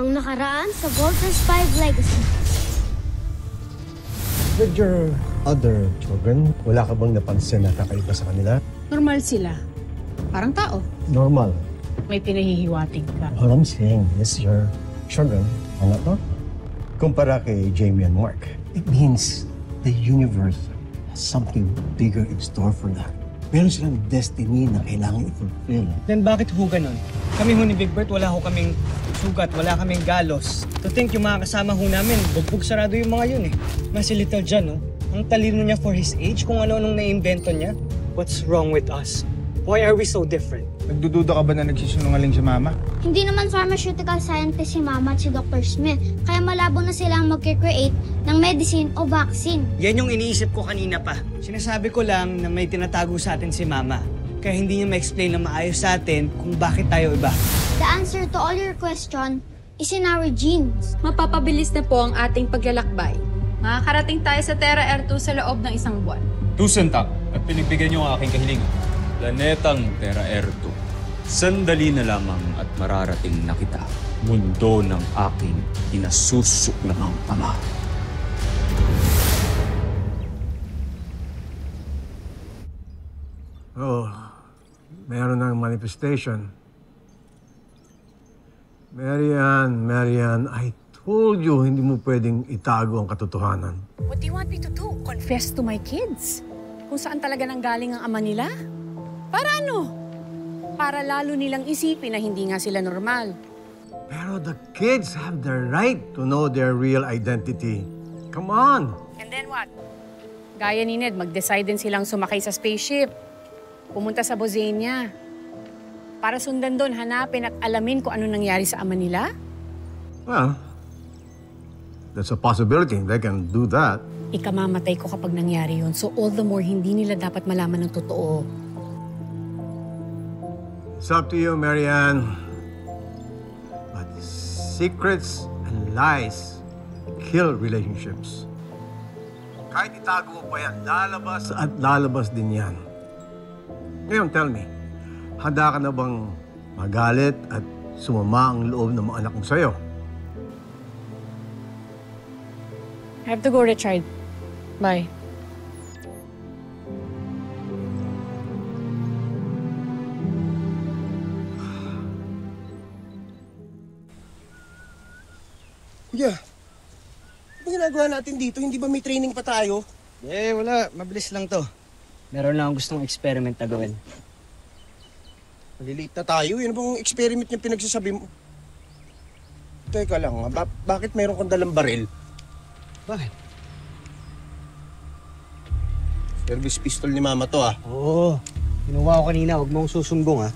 Ang nakaraan sa Volters 5 Legacy. With your other children, wala ka bang napansin na kakaiba sa kanila? Normal sila. Parang tao. Normal. May pinahihiwatig ka. All I'm saying is your children are not normal. Kumpara kay Jamie and Mark, it means the universe has something bigger in store for them. Meron silang destiny na kailangan i-fulfill. Then bakit ho ganun? Kami ho ni Big Bert, wala ho kaming sugat, wala kaming galos. To think yung mga kasama ho namin, bugbog sarado yung mga yun eh. Mas si Little John, ang talino niya for his age, kung ano-anong naimbento niya. What's wrong with us? Why are we so different? Nagdududa ka ba na nagsisinungaling si Mama? Hindi naman pharmaceutical scientist si Mama at si Dr. Smith, kaya malabo na silang mag-create ng medicine o vaccine. Yan yung iniisip ko kanina pa. Sinasabi ko lang na may tinatago sa atin si Mama. Kaya hindi niya ma-explain na maayos sa atin kung bakit tayo iba. The answer to all your question is in our genes. Mapapabilis na po ang ating paglalakbay. Makakarating tayo sa Terra R2 sa loob ng 1 buwan. Tusentak at pinagbigyan niyo ang aking kahilingan. Planetang Terra R2. Sandali na lamang at mararating na kita. Mundo ng aking inasusuklamang ama. Oh, meron ng manifestation. Marian, I told you hindi mo pwedeng itago ang katotohanan. What do you want me to do? Confess to my kids? Kung saan talaga nanggaling ang ama nila? Para ano? Para lalo nilang isipin na hindi nga sila normal. Pero the kids have the right to know their real identity. Come on! And then what? Gaya ni Ned, mag-decide din silang sumakay sa spaceship. Pumunta sa Bozania. Para sundan doon, hanapin at alamin kung ano nangyari sa ama nila? Well, that's a possibility. They can do that. Ikamamatay ko kapag nangyari yun. So all the more, hindi nila dapat malaman ng totoo. It's up to you, Marianne. But secrets and lies kill relationships. Kahit itago mo pa yan, lalabas at lalabas din yan. Ngayon, tell me, handa ka na bang magalit at sumama ang loob ng mga anak mo sa'yo? I have to go, Richard. Bye. Kuya, ano ginagawa natin dito? Hindi ba may training pa tayo? Eh, wala. Mabilis lang to. Meron lang akong gustong experiment na gawin. Malilate na tayo. Yan bang experiment niya pinagsasabi mo? Teka lang, bakit mayroon kang dalang baril? Bakit? Service pistol ni Mama to, ah. Oo. Kinuha ko kanina. Huwag mong susumbong, ha?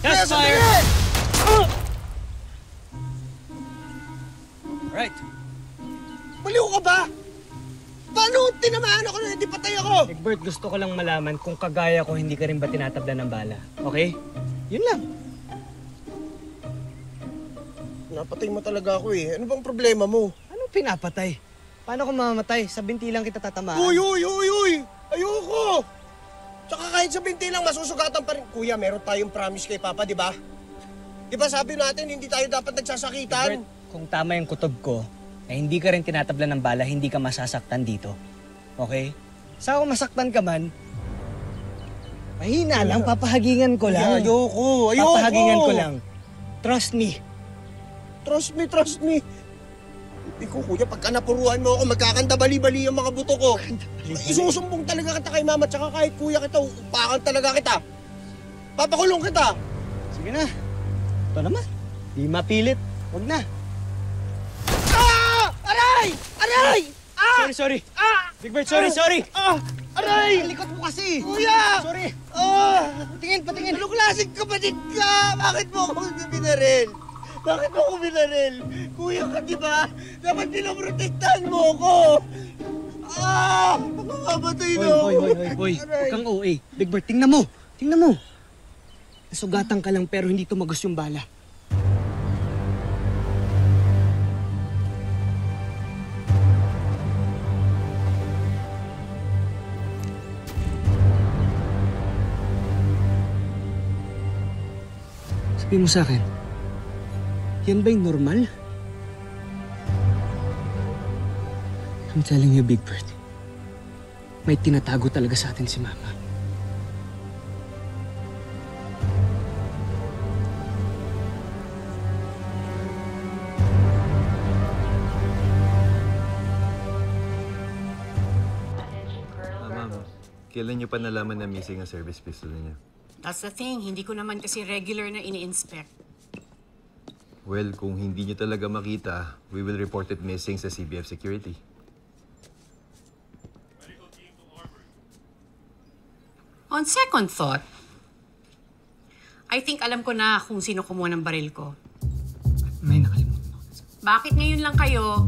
Yes, fire! Right. Baliw ka ba? Paano tinamaan ako na hindi patay ako? Egbert, gusto ko lang malaman kung kagaya ko hindi ka rin ba tinatabla ng bala. Okay? Yun lang. Napatay mo talaga ako eh. Ano bang problema mo? Anong pinapatay? Paano kung mamamatay? Sa binti lang kita tatamaan. Uy! Ayoko! Tsaka kahit sa binti lang, masusugatan pa rin. Kuya, meron tayong promise kay Papa, di ba? Di ba sabi natin, hindi tayo dapat nagsasakitan? Egbert, kung tama yung kutob ko, na hindi ka rin tinatabla ng bala, hindi ka masasaktan dito. Okay? Sa ako masaktan ka man, mahina lang, papahagingan ko lang. Ayoko! Papahagingan ko lang. Trust me. Trust me. Hindi ko, kuya, pagka napuruan mo ako, magkakanta bali-bali ang mga buto ko. Isusumbong talaga kita kay Mama, tsaka kahit kuya kita, upakan talaga kita. Papakulong kita. Sige na. Ito naman. Di mapilit. Huwag na. Aray! Sorry. Big Bird, sorry. Aray! Likot mo kasi. Kuya! Sorry. Patingin. Anong klaseng kapatid ka? Bakit mo ako binaril? Kuya ka, di ba? Dapat pinaprotektahan mo ako. Mamamatay na ako. Hoy. Huwag kang OA. Big Bird, tingnan mo. Nasugatan ka lang pero hindi tumagos yung bala. Sabihin mo sa akin, Yan ba yung normal? I'm telling you, Big Bird. May tinatago talaga sa atin si Mama. Ma'am, kailan niyo pa nalaman na missing ang service pistol niya? That's the thing, hindi ko naman kasi regular na ini-inspect. Well, kung hindi niyo talaga makita, we will report it missing sa CBF Security. On second thought, I think alam ko na kung sino kumuha ng baril ko. May nakalimutan ako. Bakit ngayon lang kayo?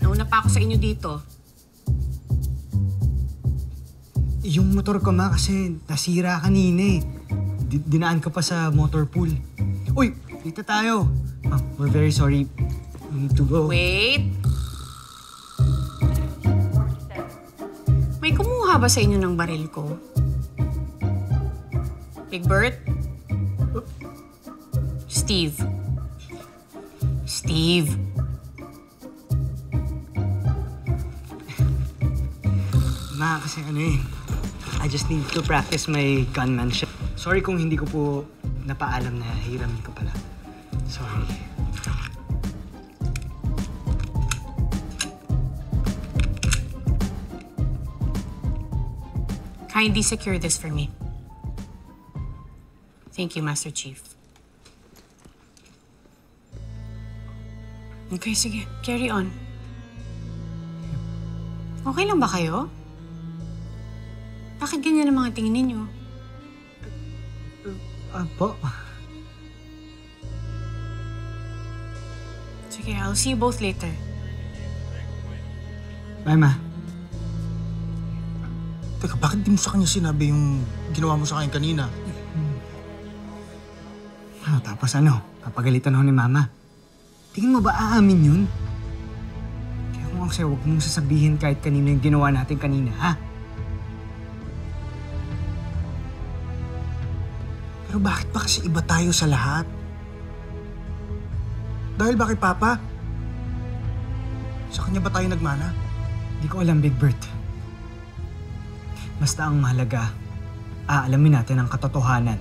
Nauna pa ako sa inyo dito. Yung motor ko, Ma, kasi nasira kanina eh. Dinaan ka pa sa motor pool. Uy, dito tayo. Ma, we're very sorry. We need to go. Wait. May kumuha ba sa inyo ng baril ko? Big Bert? Steve. Steve. Ma, kasi ano eh. I just need to practice my gunmanship. Sorry kung hindi ko po napaalam na hiramin ko pala. Sorry. Kindly secure this for me. Thank you, Master Chief. Okay, sige. Carry on. Okay lang ba kayo? Bakit ganyan ang mga tingin ninyo? Po? Sige, I'll see you both later. Bye, Ma. Teka, bakit di mo sa kanya sinabi yung ginawa mo sa akin kanina? Tapos ano? Papagalitan ako ni Mama. Tingin mo ba aamin yun? Kaya kung ako sa'yo, huwag mong sasabihin kahit kanino yung ginawa natin kanina, ha? Pero bakit ba kasi iba tayo sa lahat? Dahil ba kay Papa? Sa kanya ba tayo nagmana? Hindi ko alam, Big Bert. Basta ang mahalaga, aalamin natin ang katotohanan.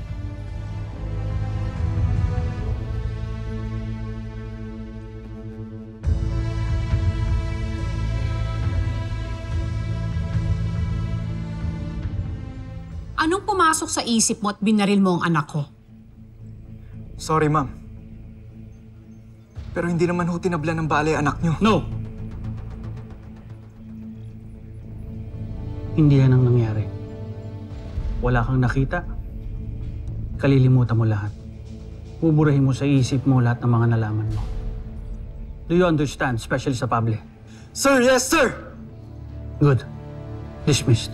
Anong pumasok sa isip mo at binaril mo ang anak ko? Sorry, Ma'am. Pero hindi naman ho tinablan ng bala ang anak niyo. No! Hindi yan ang nangyari. Wala kang nakita. Kalilimutan mo lahat. Buburahin mo sa isip mo lahat ng mga nalaman mo. Do you understand, especially sa public? Sir, yes, sir! Good. Dismissed.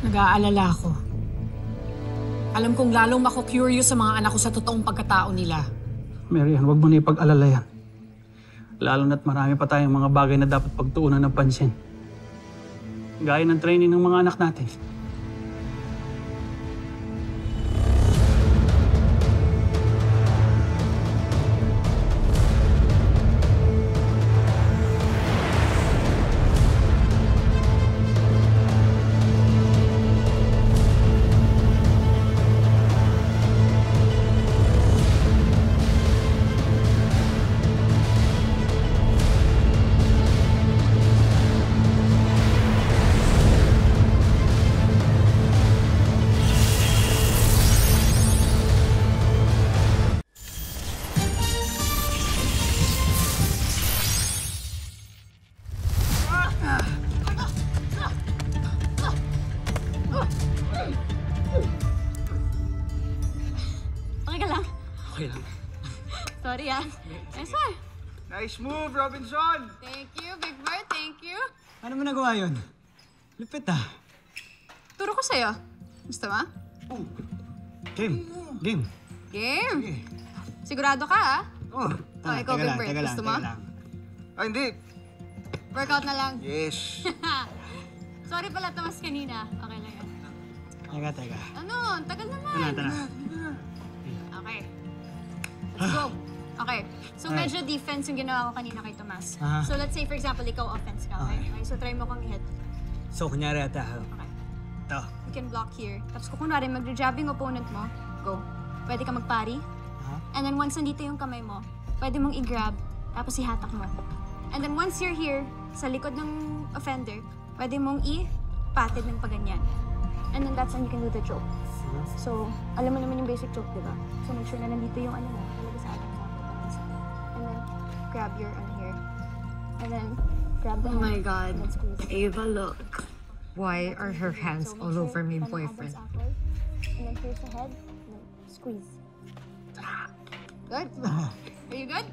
Nag-aalala ako. Alam kong lalong mako-curious sa mga anak ko sa totoong pagkatao nila. Marian, huwag mo na ipag-alala yan. Lalo na't marami pa tayong mga bagay na dapat pagtuunan ng pansin. Gaya ng training ng mga anak natin. Okay lang. Sorry ah. Nice one. Nice move, Robinson! Thank you, Big Bird. Thank you. Paano mo nagawa yun? Lupit ah. Turo ko sa'yo. Gusto mo? Game. Game. Game. Sigurado ka ah? Oh, ikaw, Big Bird. Gusto mo? Ah, hindi. Workout na lang. Yes. Sorry pala, Tomas, kanina. Okay lang yan. Teka. Ano? Ang tagal naman. Tara. Okay. Let's go. Okay. So, medyo defense yung ginawa ko kanina kay Tomas. So, let's say, for example, ikaw offense ka, okay? Okay, so try mo kang i-hit. So, kunyari ata. Okay. Ito. You can block here. Tapos kung kunwari, mag-jab yung opponent mo, go. Pwede ka magpari. And then once nandito yung kamay mo, pwede mong i-grab, tapos ihatak mo. And then once you're here, sa likod ng offender, pwede mong i-patid ng paganyan. And then that's when you can do the choke. So, alam mo naman yung basic choke, di ba? So make sure na nandito yung ano mo, talaga sa atin. And then, grab your ano here. And then, grab the hand. Oh my God. And then squeeze. Ava, look. Why are her hands So, make all sure over my na yung boyfriend? elbows upward. And then here's the head. And then squeeze. Good? Are you good?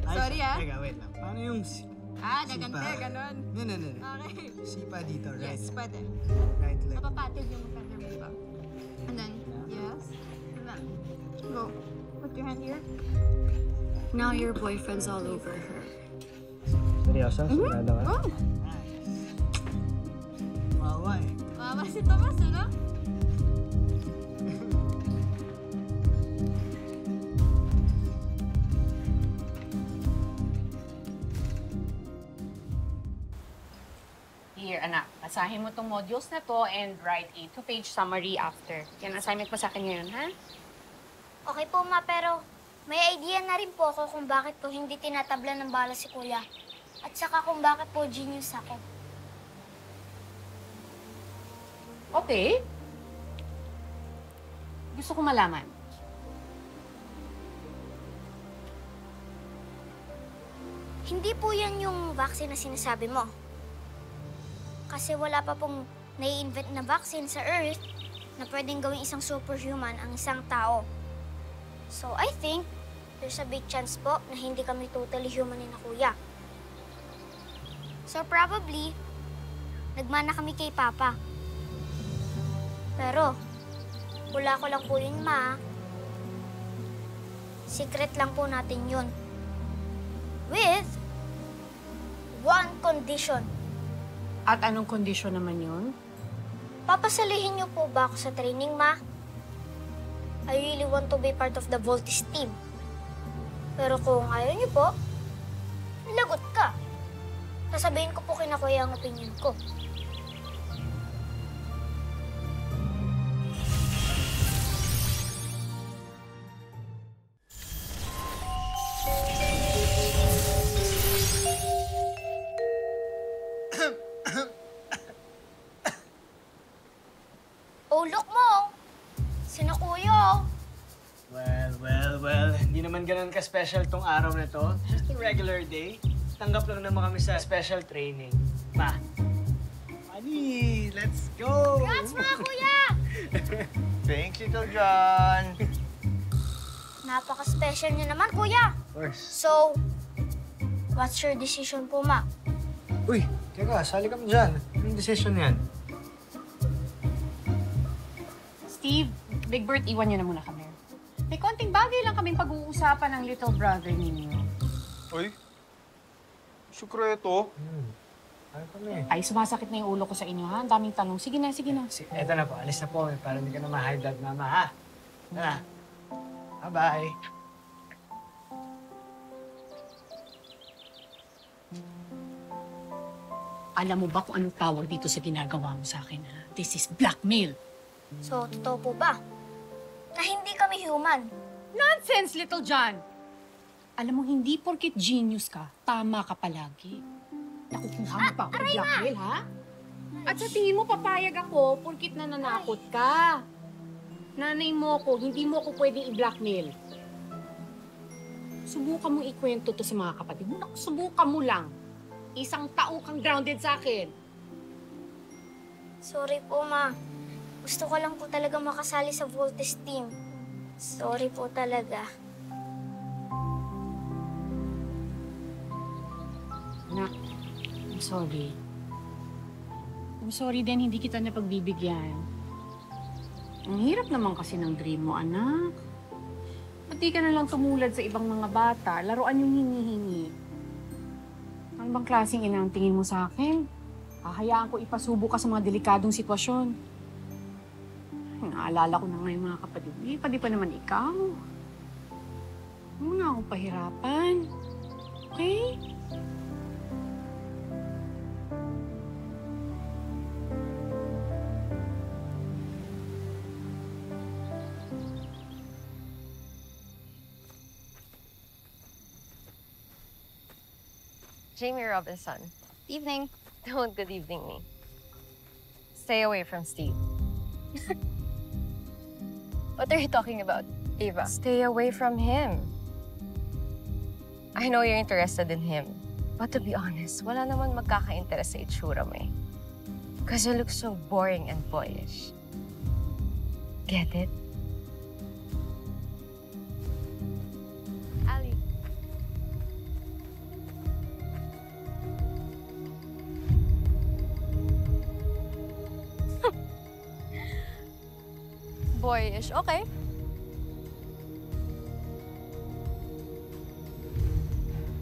Sorry, Teka, wait lang. Paano yung... Dagante, ganun. No. Okay. Sipa dito, right? Yes, pwede. Right leg. Mapapatid yung offender mo, diba? And then, yes. And then, go. Put your hand here. Now your boyfriend's all over her. Seryoso? Sigurado ka? Oh! Wawa eh. Mama si Tomas, ano? Here, anak. Basahin mo tong modules na to and write a 2-page summary after. Yan ang assignment mo sa akin ngayon, ha? Okay po, ma, pero may idea na rin po ako kung bakit po hindi tinatabla ng bala si Kuya. At saka kung bakit po genius ako. Okay. Gusto ko malaman. Hindi po yan yung vaccine na sinasabi mo. Kasi wala pa pong nai-invent na vaccine sa Earth na pwedeng gawing isang superhuman ang isang tao. So I think there's a big chance po na hindi kami totally human ni na Kuya. So probably, nagmana kami kay Papa. Pero, wala ko lang po yun, Ma. Secret lang po natin yun. With one condition. At anong kondisyon naman yun? Papasalihin niyo po ba ako sa training, Ma? I really want to be part of the Voltis team. Pero kung ayaw niyo po, lagot ka. Sasabihin ko po kina Kuya ang opinion ko. Oh, look mo! Sina Kuya. Well. Hindi naman ganun ka-special tong araw na to. Just a regular day. Tanggap lang naman kami sa special training. Ma. Money! Let's go! Congrats, mga Kuya! Thanks, Little John. Napaka-special niyo naman, Kuya. Of course. So, what's your decision po, Ma? Uy, teka, sali kami dyan. Anong decision yan? Steve, Big Bert, iwan niyo na muna kami. May konting bagay lang kaming pag-uusapan ng little brother ninyo. Uy, sikreto. Ano kami? Ay, sumasakit na yung ulo ko sa inyo, ha? Ang daming tanong. Sige na. Eto na po, alis na po kami para hindi ka na ma-high blood, mama, ha? Tara. Bye-bye. Alam mo ba kung anong tawag dito sa ginagawa mo sa akin, ha? This is blackmail. So, totoo po ba? Na hindi kami human. Nonsense, Little John! Alam mo, hindi porket genius ka, tama ka palagi. Nakukuha mo pa ako ng blackmail, ha? At sa tingin mo, papayag ako porket nananakot ka. Nanay mo ko, hindi mo ako pwedeng i-blackmail. Subukan mong ikwento to sa mga kapatid mo. Naku, subukan mo lang. Isang taong kang grounded sa akin. Sorry po, Ma. Gusto ko lang po talaga makasali sa Voltis team. Sorry po talaga. Anak, I'm sorry. I'm sorry din, hindi kita napagbibigyan. Ang hirap naman kasi ng dream mo, anak. Ba't di ka na lang tumulad sa ibang mga bata? Laruan yung hinihingi. Ano bang klaseng ina ang tingin mo sa akin? Hahayaan ko ipasubo ka sa mga delikadong sitwasyon. Ay, naalala ko na ngayon mga kapatid. Pwede pa naman ikaw. Huwag mo na akong pahirapan. Okay? Jamie Robinson. Evening. Don't good evening me. Stay away from Steve. What are you talking about, Ava? Stay away from him. I know you're interested in him. But to be honest, wala naman magkaka-interest sa itsura mo eh. Because you look so boring and boyish. Get it? Ali. Boyish. Okay.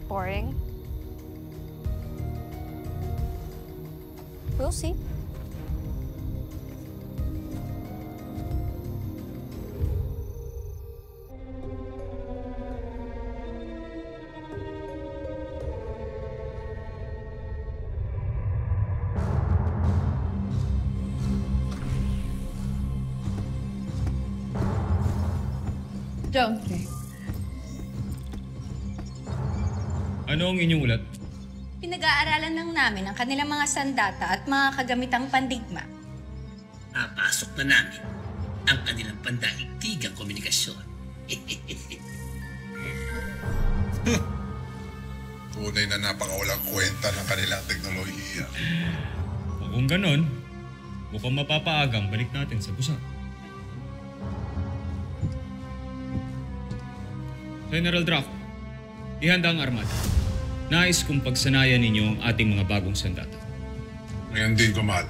Boring. We'll see. Joan. Ano ang inyong ulat? Pinag-aaralan lang namin ang kanilang mga sandata at mga kagamitang pandigma. Papasok na namin ang kanilang pandaigdigang komunikasyon. Tunay na napakawalang kwenta ng kanilang teknolohiya. Kung ganon, mukhang mapapaagang balik natin sa busa. General Draco, ihanda ang armada. Nais kong pagsanayan ninyo ang ating mga bagong sandata. Ngayon din, Kamal.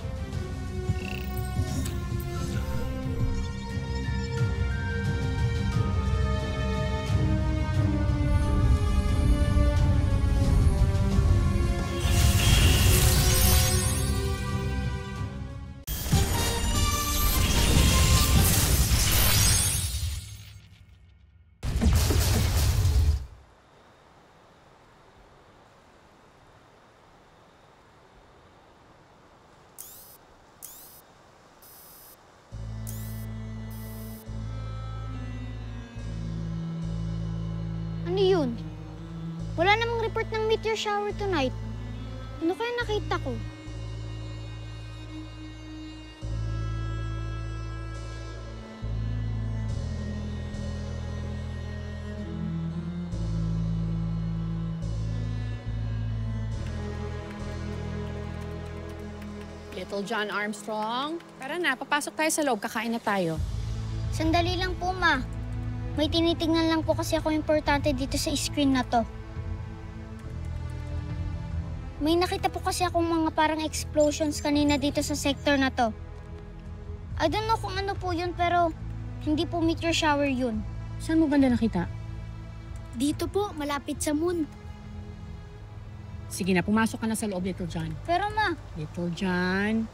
Ano yun? Wala namang report ng meteor shower tonight. Ano kaya nakita ko? Little John Armstrong. Tara na, papasok tayo sa loob. Kakain na tayo. Sandali lang po, Ma. May tinitingnan lang po kasi ako importante dito sa screen na to. May nakita po kasi akong mga parang explosions kanina dito sa sector na to. I don't know kung ano po yun, pero hindi po meteor shower yun. Saan mo banda nakita? Dito po, malapit sa moon. Sige na, pumasok ka na sa loob, Little John. Pero Ma, Little John.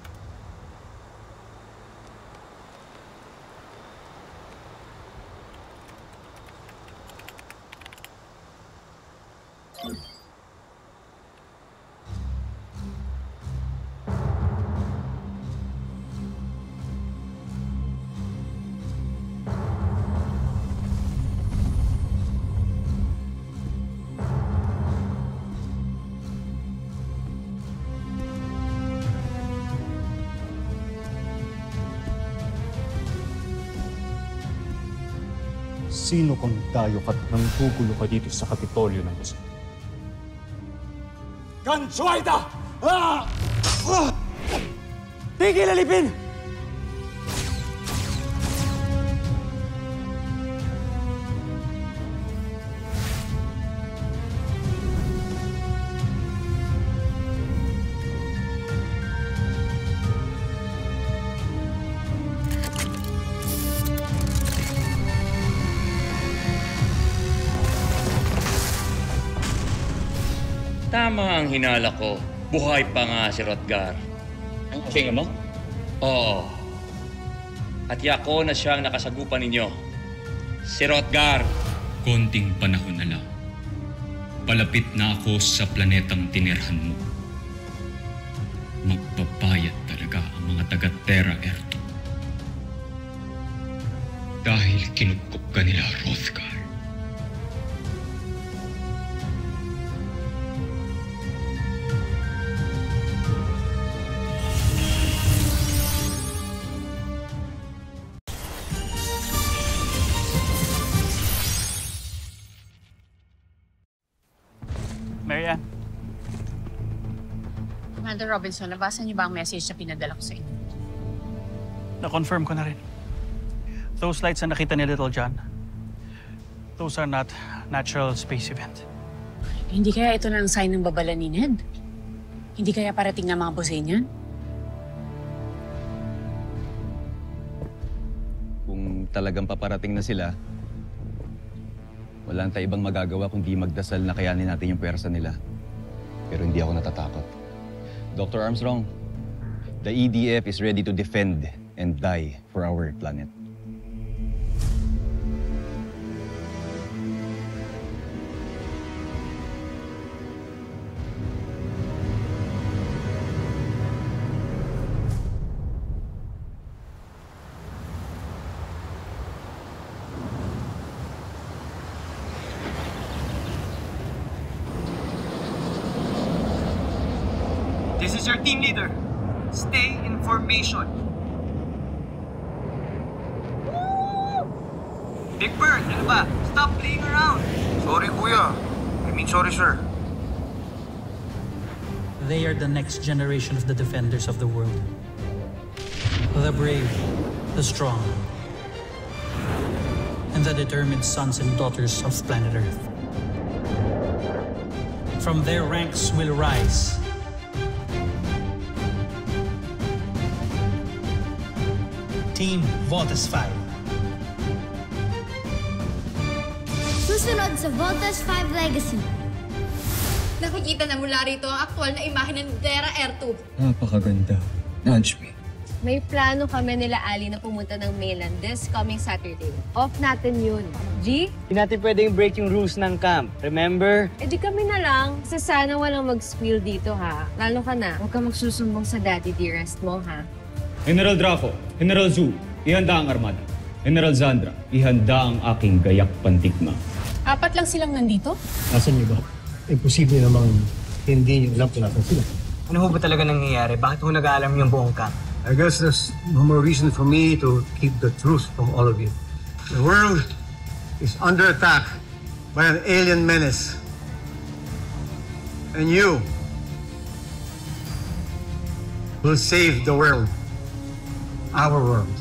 Sino kang dayo at nanggugulo ka dito sa Kapitolyo ng Luzon? Gansuaita! Tigil alipin! Tama ang hinala ko. Buhay pa nga si Rotgar. Ang aking ama? Oo. At yako na siyang nakasagupan ninyo. Si Rotgar. Konting panahon na lang. Palapit na ako sa planetang tinirhan mo. Magpapayat talaga ang mga taga-Terra Erto. Dahil kinukop ka nila, Rothgar. Marianne. Commander Robinson, nabasa niyo ba ang message na pinadala ko sa inyo? Na-confirm ko na rin. Those lights na nakita ni Little John, those are not natural space event. Hindi kaya ito na ang sign ng babala ni Ned? Hindi kaya parating na mga busin yan? Kung talagang paparating na sila, wala tayong ibang magagawa kundi magdasal na kayanin natin yung pwersa nila. Pero hindi ako natatakot. Dr. Armstrong, the EDF is ready to defend and die for our planet. This is your team leader. Stay in formation. Big Bird, ano ba? Stop playing around. Sorry, kuya. I mean, sorry, sir. They are the next generation of the defenders of the world. The brave, the strong, and the determined sons and daughters of planet Earth. From their ranks will rise Team Voltes 5. Susunod sa Voltes 5 Legacy. Nakikita na mula rito ang aktual na imahe ng Terra Erto. Napakaganda. Nudge me. May plano kami nila Ali na pumunta ng mainland this coming Saturday. Off natin yun. G? Hindi natin pwedeng break yung rules ng camp. Remember? Eh di kami na lang. Kasi sana walang mag-spill dito ha. Lalo ka na. Huwag ka magsusumbong sa daddy dearest mo ha. General Draco, General Zhu, ihanda ang armada. General Zandra, ihanda ang aking gayak pandigma. 4 lang silang nandito? Nasaan niyo ba? Imposible namang hindi niyo alam kung nasan sila. Ano ho ba talaga nangyayari? Bakit ho nag-aalam yung buong camp? I guess there's no more reason for me to keep the truth from all of you. The world is under attack by an alien menace. And you will save the world. Our world.